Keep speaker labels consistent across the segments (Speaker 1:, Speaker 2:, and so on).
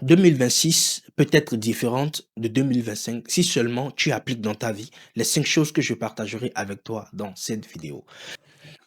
Speaker 1: 2026 peut être différente de 2025 si seulement tu appliques dans ta vie les 5 choses que je partagerai avec toi dans cette vidéo.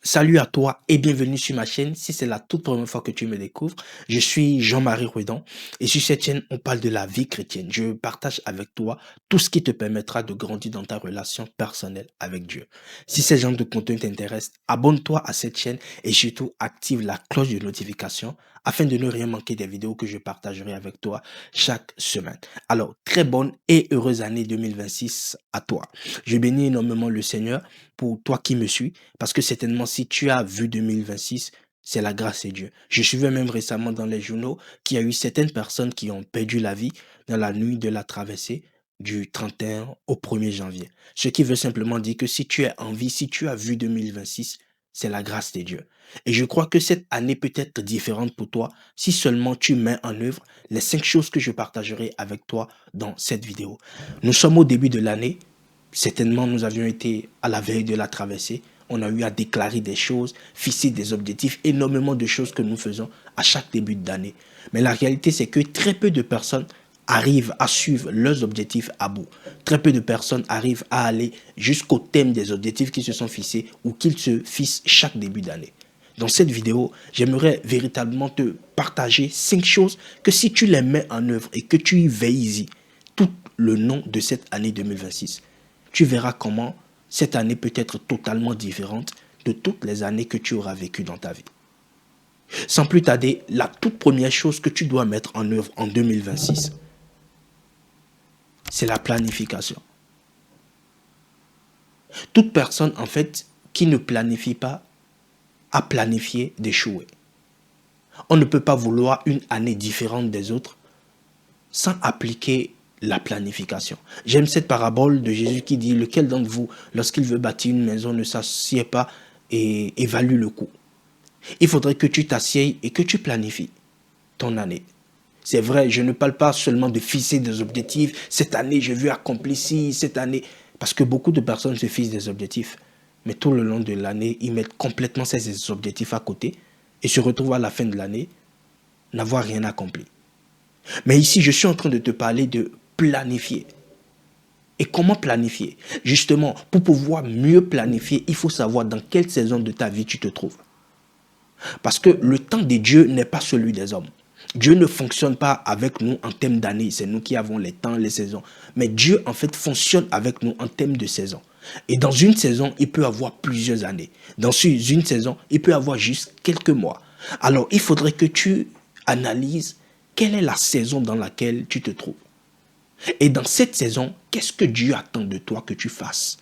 Speaker 1: Salut à toi et bienvenue sur ma chaîne. Si c'est la toute première fois que tu me découvres, je suis Jean-Marie Rudan et sur cette chaîne, on parle de la vie chrétienne. Je partage avec toi tout ce qui te permettra de grandir dans ta relation personnelle avec Dieu. Si ce genre de contenu t'intéresse, abonne-toi à cette chaîne et surtout active la cloche de notification afin de ne rien manquer des vidéos que je partagerai avec toi chaque semaine. Alors, très bonne et heureuse année 2026 à toi. Je bénis énormément le Seigneur pour toi qui me suis, parce que certainement si tu as vu 2026, c'est la grâce de Dieu. Je suivais même récemment dans les journaux qu'il y a eu certaines personnes qui ont perdu la vie dans la nuit de la traversée du 31 au 1er janvier. Ce qui veut simplement dire que si tu es en vie, si tu as vu 2026, c'est la grâce de Dieu. Et je crois que cette année peut être différente pour toi si seulement tu mets en œuvre les 5 choses que je partagerai avec toi dans cette vidéo. Nous sommes au début de l'année. Certainement, nous avions été à la veille de la traversée. On a eu à déclarer des choses, fixer des objectifs, énormément de choses que nous faisons à chaque début d'année. Mais la réalité, c'est que très peu de personnes arrivent à suivre leurs objectifs à bout. Très peu de personnes arrivent à aller jusqu'au thème des objectifs qui se sont fixés ou qu'ils se fixent chaque début d'année. Dans cette vidéo, j'aimerais véritablement te partager 5 choses que si tu les mets en œuvre et que tu y veilles tout le long de cette année 2026, tu verras comment cette année peut être totalement différente de toutes les années que tu auras vécues dans ta vie. Sans plus tarder, la toute première chose que tu dois mettre en œuvre en 2026, c'est la planification. Toute personne, en fait, qui ne planifie pas, a planifié d'échouer. On ne peut pas vouloir une année différente des autres sans appliquer la planification. J'aime cette parabole de Jésus qui dit: lequel d'entre vous, lorsqu'il veut bâtir une maison, ne s'assied pas et évalue le coût. Il faudrait que tu t'assieds et que tu planifies ton année. C'est vrai, je ne parle pas seulement de fixer des objectifs. Cette année, je veux accomplir ci, cette année. Parce que beaucoup de personnes se fixent des objectifs. Mais tout le long de l'année, ils mettent complètement ces objectifs à côté et se retrouvent à la fin de l'année n'avoir rien accompli. Mais ici, je suis en train de te parler de planifier. Et comment planifier? Justement, pour pouvoir mieux planifier, il faut savoir dans quelle saison de ta vie tu te trouves. Parce que le temps de Dieu n'est pas celui des hommes. Dieu ne fonctionne pas avec nous en termes d'années. C'est nous qui avons les temps, les saisons. Mais Dieu, en fait, fonctionne avec nous en termes de saison. Et dans une saison, il peut avoir plusieurs années. Dans une saison, il peut avoir juste quelques mois. Alors, il faudrait que tu analyses quelle est la saison dans laquelle tu te trouves. Et dans cette saison, qu'est-ce que Dieu attend de toi que tu fasses?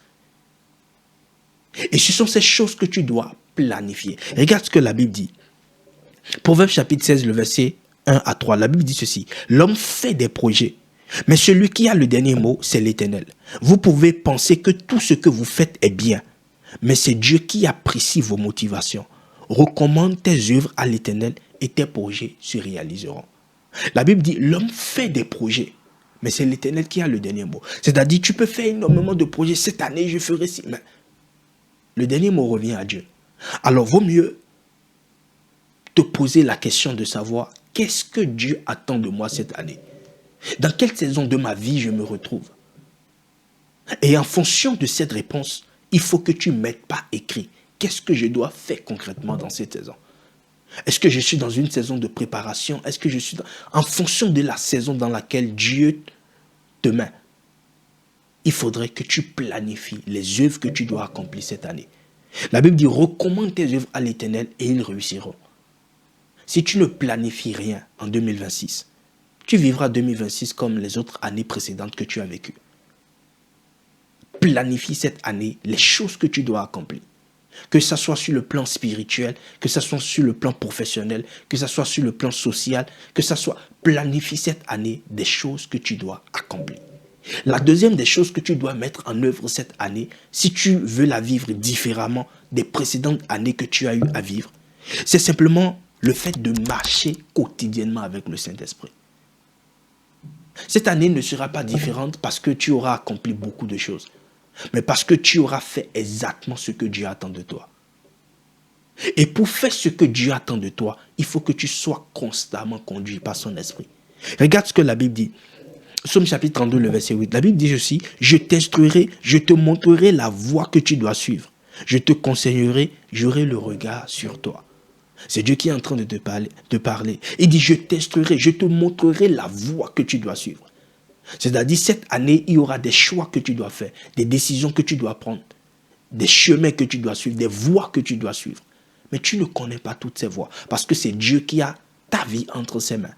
Speaker 1: Et ce sont ces choses que tu dois planifier. Regarde ce que la Bible dit. Proverbe chapitre 16, le verset 1 à 3. La Bible dit ceci: l'homme fait des projets, mais celui qui a le dernier mot, c'est l'Éternel. Vous pouvez penser que tout ce que vous faites est bien, mais c'est Dieu qui apprécie vos motivations. Recommande tes œuvres à l'Éternel et tes projets se réaliseront. La Bible dit: l'homme fait des projets, mais c'est l'Éternel qui a le dernier mot. C'est-à-dire, tu peux faire énormément de projets. Cette année, je ferai ci. Mais le dernier mot revient à Dieu. Alors, vaut mieux te poser la question de savoir qu'est-ce que Dieu attend de moi cette année. Dans quelle saison de ma vie je me retrouve. Et en fonction de cette réponse, il faut que tu mettes par écrit qu'est-ce que je dois faire concrètement dans cette saison. Est-ce que je suis dans une saison de préparation? Est-ce que je suis en fonction de la saison dans laquelle Dieu te met, il faudrait que tu planifies les œuvres que tu dois accomplir cette année. La Bible dit: recommande tes œuvres à l'Éternel et ils réussiront. Si tu ne planifies rien en 2026, tu vivras 2026 comme les autres années précédentes que tu as vécues. Planifie cette année les choses que tu dois accomplir. Que ce soit sur le plan spirituel, que ce soit sur le plan professionnel, que ce soit sur le plan social, que ce soit... Planifie cette année des choses que tu dois accomplir. La deuxième des choses que tu dois mettre en œuvre cette année, si tu veux la vivre différemment des précédentes années que tu as eu à vivre, c'est simplement le fait de marcher quotidiennement avec le Saint-Esprit. Cette année ne sera pas différente parce que tu auras accompli beaucoup de choses, mais parce que tu auras fait exactement ce que Dieu attend de toi. Et pour faire ce que Dieu attend de toi, il faut que tu sois constamment conduit par son esprit. Regarde ce que la Bible dit. Psaume chapitre 32, le verset 8. La Bible dit ceci: je t'instruirai, je te montrerai la voie que tu dois suivre. Je te conseillerai, j'aurai le regard sur toi. C'est Dieu qui est en train de te parler. Il dit: je t'instruirai, je te montrerai la voie que tu dois suivre. C'est-à-dire, cette année, il y aura des choix que tu dois faire, des décisions que tu dois prendre, des chemins que tu dois suivre, des voies que tu dois suivre. Mais tu ne connais pas toutes ces voies, parce que c'est Dieu qui a ta vie entre ses mains.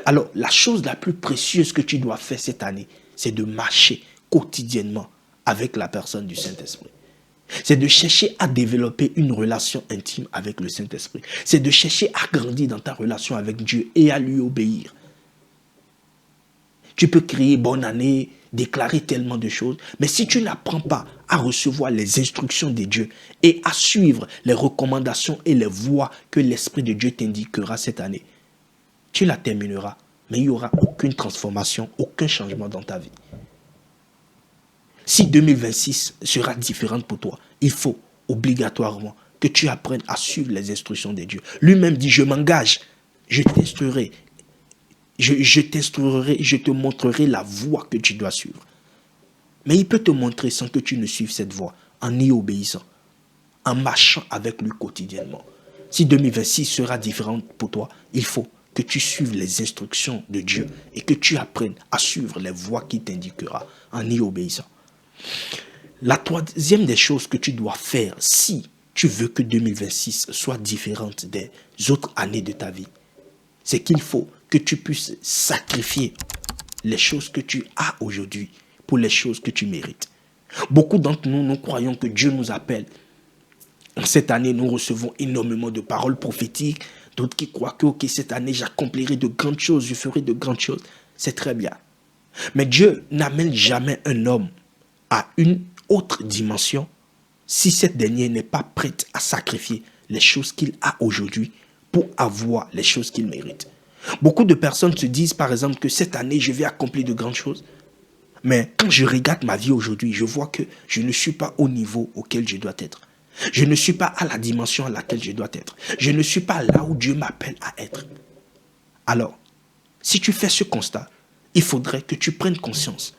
Speaker 1: Alors, la chose la plus précieuse que tu dois faire cette année, c'est de marcher quotidiennement avec la personne du Saint-Esprit. C'est de chercher à développer une relation intime avec le Saint-Esprit. C'est de chercher à grandir dans ta relation avec Dieu et à lui obéir. Tu peux crier bonne année, déclarer tellement de choses, mais si tu n'apprends pas à recevoir les instructions de Dieu et à suivre les recommandations et les voies que l'Esprit de Dieu t'indiquera cette année, tu la termineras, mais il n'y aura aucune transformation, aucun changement dans ta vie. Si 2026 sera différente pour toi, il faut obligatoirement que tu apprennes à suivre les instructions de Dieu. Lui-même dit: je m'engage, je t'instruirai, je t'instruirai, je te montrerai la voie que tu dois suivre. Mais il peut te montrer sans que tu ne suives cette voie, en y obéissant, en marchant avec lui quotidiennement. Si 2026 sera différente pour toi, il faut que tu suives les instructions de Dieu et que tu apprennes à suivre les voies qu'il t'indiquera en y obéissant. La troisième des choses que tu dois faire si tu veux que 2026 soit différente des autres années de ta vie, c'est qu'il faut que tu puisses sacrifier les choses que tu as aujourd'hui pour les choses que tu mérites. Beaucoup d'entre nous, nous croyons que Dieu nous appelle. Cette année, nous recevons énormément de paroles prophétiques. D'autres qui croient que cette année, j'accomplirai de grandes choses, je ferai de grandes choses. C'est très bien. Mais Dieu n'amène jamais un homme à une autre dimension si cette dernière n'est pas prête à sacrifier les choses qu'il a aujourd'hui pour avoir les choses qu'il mérite. Beaucoup de personnes se disent par exemple que cette année, je vais accomplir de grandes choses. Mais quand je regarde ma vie aujourd'hui, je vois que je ne suis pas au niveau auquel je dois être. Je ne suis pas à la dimension à laquelle je dois être. Je ne suis pas là où Dieu m'appelle à être. Alors, si tu fais ce constat, il faudrait que tu prennes conscience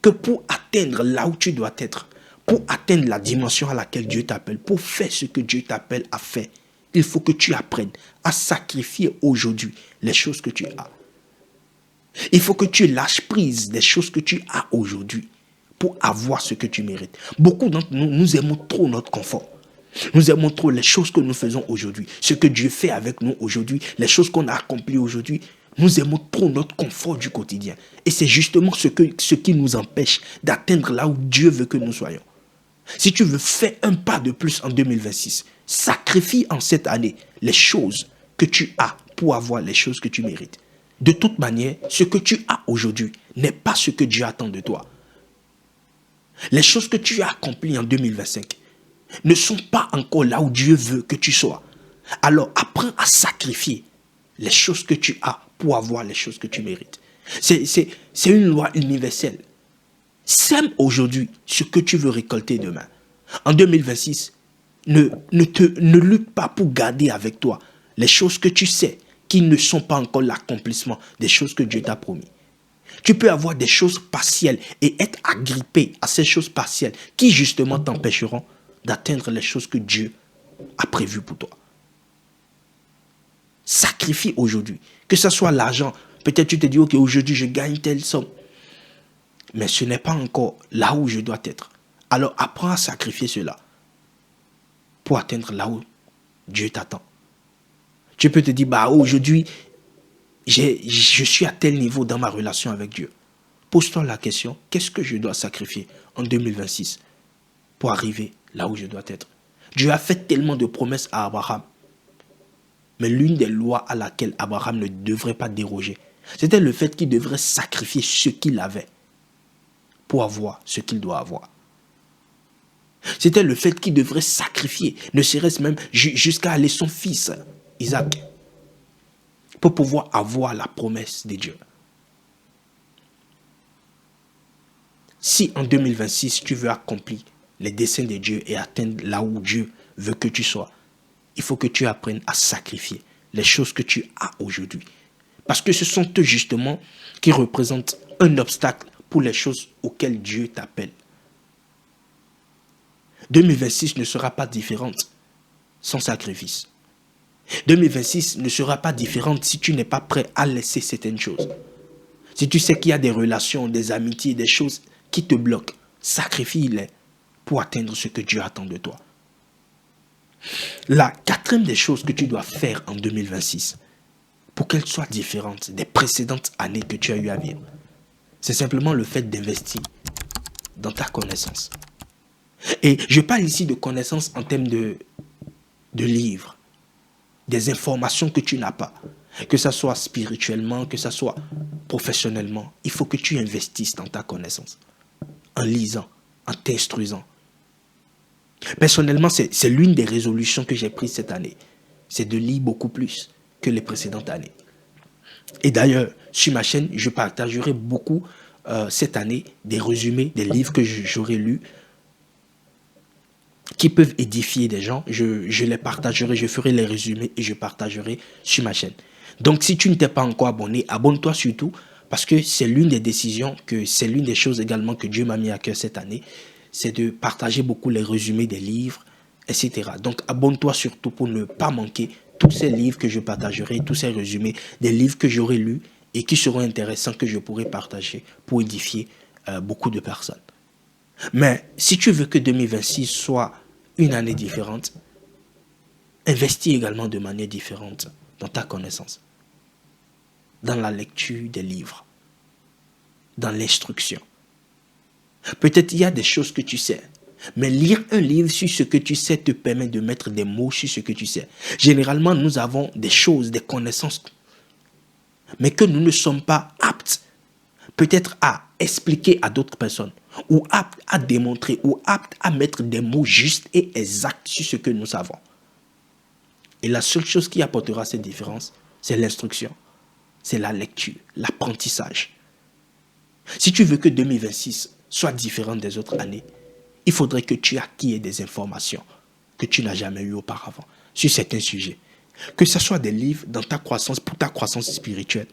Speaker 1: que pour atteindre là où tu dois être, pour atteindre la dimension à laquelle Dieu t'appelle, pour faire ce que Dieu t'appelle à faire, il faut que tu apprennes à sacrifier aujourd'hui les choses que tu as. Il faut que tu lâches prise des choses que tu as aujourd'hui pour avoir ce que tu mérites. Beaucoup d'entre nous, nous aimons trop notre confort. Nous aimons trop les choses que nous faisons aujourd'hui. Ce que Dieu fait avec nous aujourd'hui, les choses qu'on a accomplies aujourd'hui. Nous aimons trop notre confort du quotidien. Et c'est justement ce qui nous empêche d'atteindre là où Dieu veut que nous soyons. Si tu veux faire un pas de plus en 2026, sacrifie en cette année les choses que tu as pour avoir les choses que tu mérites. De toute manière, ce que tu as aujourd'hui n'est pas ce que Dieu attend de toi. Les choses que tu as accomplies en 2025 ne sont pas encore là où Dieu veut que tu sois. Alors apprends à sacrifier les choses que tu as pour avoir les choses que tu mérites. C'est une loi universelle. Sème aujourd'hui ce que tu veux récolter demain. En 2026, ne lutte pas pour garder avec toi les choses que tu sais qui ne sont pas encore l'accomplissement des choses que Dieu t'a promis. Tu peux avoir des choses partielles et être agrippé à ces choses partielles qui justement t'empêcheront d'atteindre les choses que Dieu a prévues pour toi. Sacrifie aujourd'hui. Que ce soit l'argent. Peut-être tu te dis, ok, aujourd'hui je gagne telle somme. Mais ce n'est pas encore là où je dois être. Alors apprends à sacrifier cela pour atteindre là où Dieu t'attend. Tu peux te dire, bah aujourd'hui, je suis à tel niveau dans ma relation avec Dieu. Pose-toi la question, qu'est-ce que je dois sacrifier en 2026 pour arriver là où je dois être? Dieu a fait tellement de promesses à Abraham. Mais l'une des lois à laquelle Abraham ne devrait pas déroger, c'était le fait qu'il devrait sacrifier ce qu'il avait pour avoir ce qu'il doit avoir. C'était le fait qu'il devrait sacrifier, ne serait-ce même jusqu'à aller son fils, Isaac, pour pouvoir avoir la promesse de Dieu. Si en 2026, tu veux accomplir les desseins de Dieu et atteindre là où Dieu veut que tu sois, il faut que tu apprennes à sacrifier les choses que tu as aujourd'hui Parce que ce sont eux justement qui représentent un obstacle pour les choses auxquelles Dieu t'appelle. 2026 ne sera pas différente sans sacrifice. 2026 ne sera pas différente si tu n'es pas prêt à laisser certaines choses. Si tu sais qu'il y a des relations, des amitiés, des choses qui te bloquent, sacrifie-les pour atteindre ce que Dieu attend de toi. La quatrième des choses que tu dois faire en 2026, pour qu'elle soit différente des précédentes années que tu as eu à vivre, c'est simplement le fait d'investir dans ta connaissance. Et je parle ici de connaissances en termes de livres, des informations que tu n'as pas, que ce soit spirituellement, que ce soit professionnellement. Il faut que tu investisses dans ta connaissance, en lisant, en t'instruisant. Personnellement, c'est l'une des résolutions que j'ai prises cette année. C'est de lire beaucoup plus que les précédentes années. Et d'ailleurs, sur ma chaîne, je partagerai beaucoup cette année des résumés des livres que j'aurai lus qui peuvent édifier des gens. Je les partagerai, je ferai les résumés et je partagerai sur ma chaîne. Donc, si tu ne t'es pas encore abonné, abonne-toi surtout parce que c'est l'une des décisions, c'est l'une des choses également que Dieu m'a mis à cœur cette année, c'est de partager beaucoup les résumés des livres, etc. Donc, abonne-toi surtout pour ne pas manquer tous ces livres que je partagerai, tous ces résumés, des livres que j'aurai lus et qui seront intéressants, que je pourrai partager pour édifier beaucoup de personnes. Mais si tu veux que 2026 soit une année différente, investis également de manière différente dans ta connaissance, dans la lecture des livres, dans l'instruction. Peut-être il y a des choses que tu sais, mais lire un livre sur ce que tu sais te permet de mettre des mots sur ce que tu sais. Généralement, nous avons des choses, des connaissances, mais que nous ne sommes pas aptes peut-être à expliquer à d'autres personnes, ou aptes à démontrer, ou aptes à mettre des mots justes et exacts sur ce que nous savons. Et la seule chose qui apportera cette différence, c'est l'instruction, c'est la lecture, l'apprentissage. Si tu veux que 2026 soit différent des autres années, il faudrait que tu acquières des informations que tu n'as jamais eues auparavant sur certains sujets. Que ce soit des livres dans ta croissance, pour ta croissance spirituelle,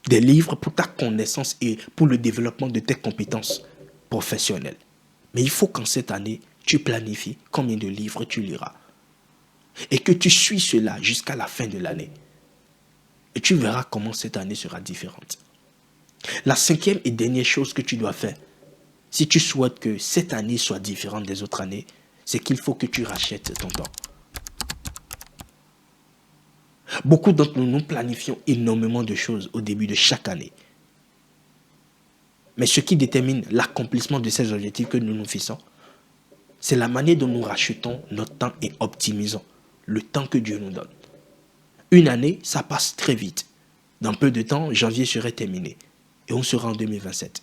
Speaker 1: des livres pour ta connaissance et pour le développement de tes compétences professionnelles. Mais il faut qu'en cette année, tu planifies combien de livres tu liras. Et que tu suis cela jusqu'à la fin de l'année. Et tu verras comment cette année sera différente. La cinquième et dernière chose que tu dois faire, si tu souhaites que cette année soit différente des autres années, c'est qu'il faut que tu rachètes ton temps. Beaucoup d'entre nous, nous planifions énormément de choses au début de chaque année. Mais ce qui détermine l'accomplissement de ces objectifs que nous nous fixons, c'est la manière dont nous rachetons notre temps et optimisons le temps que Dieu nous donne. Une année, ça passe très vite. Dans peu de temps, janvier serait terminé. Et on sera en 2027.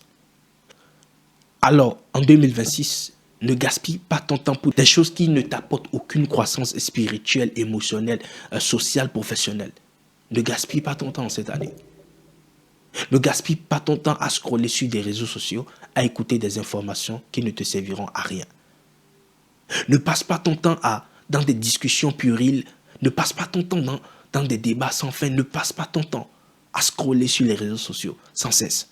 Speaker 1: Alors, en 2026, ne gaspille pas ton temps pour des choses qui ne t'apportent aucune croissance spirituelle, émotionnelle, sociale, professionnelle. Ne gaspille pas ton temps cette année. Ne gaspille pas ton temps à scroller sur des réseaux sociaux, à écouter des informations qui ne te serviront à rien. Ne passe pas ton temps dans des discussions puériles. Ne passe pas ton temps dans des débats sans fin. Ne passe pas ton temps à scroller sur les réseaux sociaux sans cesse.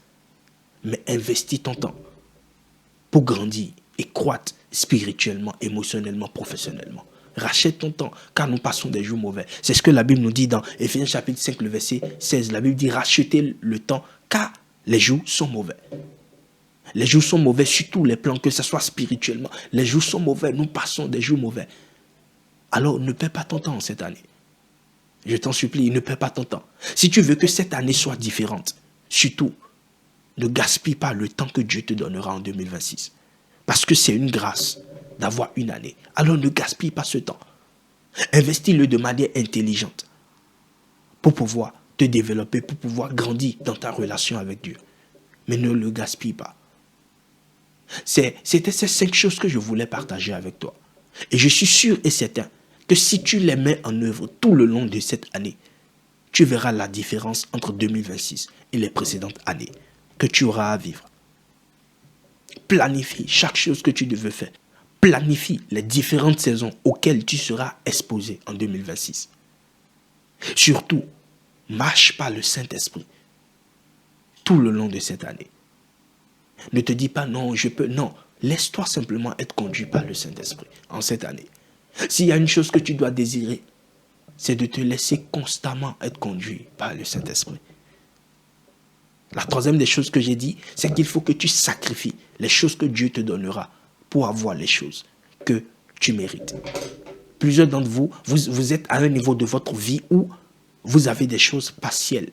Speaker 1: Mais investis ton temps pour grandir et croître spirituellement, émotionnellement, professionnellement. Rachète ton temps, car nous passons des jours mauvais. C'est ce que la Bible nous dit dans Éphésiens chapitre 5, le verset 16. La Bible dit rachetez le temps, car les jours sont mauvais. Les jours sont mauvais sur tous les plans, que ce soit spirituellement. Les jours sont mauvais, nous passons des jours mauvais. Alors ne perds pas ton temps cette année. Je t'en supplie, ne perds pas ton temps. Si tu veux que cette année soit différente, surtout, ne gaspille pas le temps que Dieu te donnera en 2026. Parce que c'est une grâce d'avoir une année. Alors ne gaspille pas ce temps. Investis-le de manière intelligente pour pouvoir te développer, pour pouvoir grandir dans ta relation avec Dieu. Mais ne le gaspille pas. C'était ces 5 choses que je voulais partager avec toi. Et je suis sûr et certain que si tu les mets en œuvre tout le long de cette année, tu verras la différence entre 2026 et les précédentes années que tu auras à vivre. Planifie chaque chose que tu devais faire. Planifie les différentes saisons auxquelles tu seras exposé en 2026. Surtout, Marche par le Saint-Esprit tout le long de cette année. Ne te dis pas non, je peux. Non, laisse-toi simplement être conduit par le Saint-Esprit en cette année. S'il y a une chose que tu dois désirer, c'est de te laisser constamment être conduit par le Saint-Esprit. La troisième des choses que j'ai dit, c'est qu'il faut que tu sacrifies les choses que Dieu te donnera pour avoir les choses que tu mérites. Plusieurs d'entre vous, vous êtes à un niveau de votre vie où vous avez des choses partielles.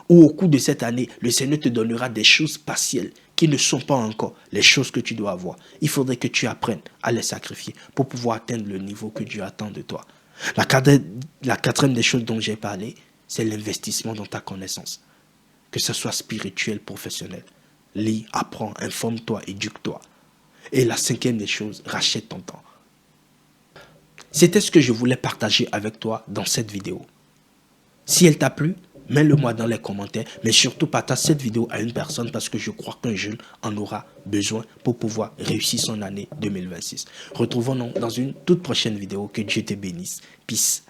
Speaker 1: Ou au cours de cette année, le Seigneur te donnera des choses partielles qui ne sont pas encore les choses que tu dois avoir. Il faudrait que tu apprennes à les sacrifier pour pouvoir atteindre le niveau que Dieu attend de toi. La quatrième des choses dont j'ai parlé, c'est l'investissement dans ta connaissance. Que ce soit spirituel, professionnel. Lis, apprends, informe-toi, éduque-toi. Et la cinquième des choses, rachète ton temps. C'était ce que je voulais partager avec toi dans cette vidéo. Si elle t'a plu, mets-le moi dans les commentaires, mais surtout partage cette vidéo à une personne parce que je crois qu'un jeune en aura besoin pour pouvoir réussir son année 2026. Retrouvons-nous dans une toute prochaine vidéo. Que Dieu te bénisse. Peace.